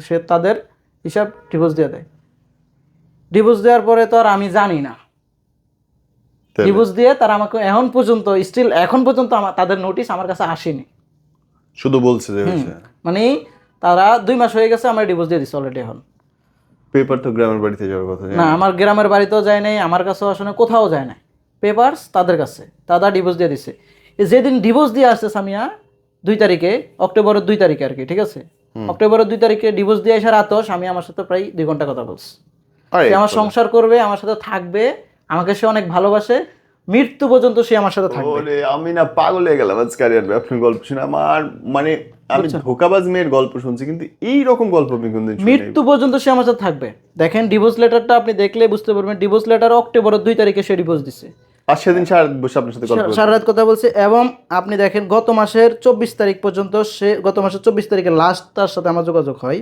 সে তাদের হিসাব ডিভোর্স দিয়ে দেয়। ডিভোর্স দেওয়ার পরে তো আর আমি জানি না, ডিভোর্স দিয়ে তারা আমাকে এখন পর্যন্ত স্টিল এখন পর্যন্ত তাদের নোটিশ আমার কাছে আসেনি, শুধু বলছে যে হয়েছে। মানে তারা 2 মাস হয়ে গেছে আমার ডিভোর্স দিয়ে দিচ্ছে অলরেডি। এখন পেপার তো গ্রামের বাড়িতে যাওয়ার কথা। না, আমার গ্রামের বাড়িতেও যায় নাই, আমার কাছেও আসলে কোথাও যায় নাই, পেপারস তাদের কাছে, তারা ডিভোর্স দিয়ে দিছে। যেদিন ডিভোর্স দিয়ে আসছে সামিয়া 2 তারিখে, অক্টোবরের 2 তারিখে আর কি, ঠিক আছে, অক্টোবরের 2 তারিখে ডিভোর্স দিয়ে আসার রাতও স্বামী আমার সাথে প্রায় 2 ঘন্টা কথা বলছে। সে আমার সংসার করবে, আমার সাথে থাকবে, আমাকে সে অনেক ভালোবাসে, মৃত্যু পর্যন্ত সে আমার সাথে থাকবে। ওরে আমি না পাগল হয়ে গেলাম আজকে আপনার গল্প শুনে। আমার মানে আমি ধোকাবাজ মেয়ের গল্প শুনছি, কিন্তু এই রকম গল্প আমি কোনদিন শুনি নাই। মৃত্যু পর্যন্ত সে আমার সাথে থাকবে। দেখেন ডিভোর্স লেটারটা আপনি দেখলে বুঝতে পারবেন, ডিভোর্স লেটার অক্টোবরের 2 তারিখে সে ডিভোর্স দিছে। আর সেদিন সারা বসে আপনার সাথে গল্প সারা রাত কথা বলছে। এবং আপনি দেখেন গত মাসের 24 তারিখ পর্যন্ত, সে গত মাসের 24 তারিখে লাস্ট তার সাথে আমার যোগাযোগ হয়।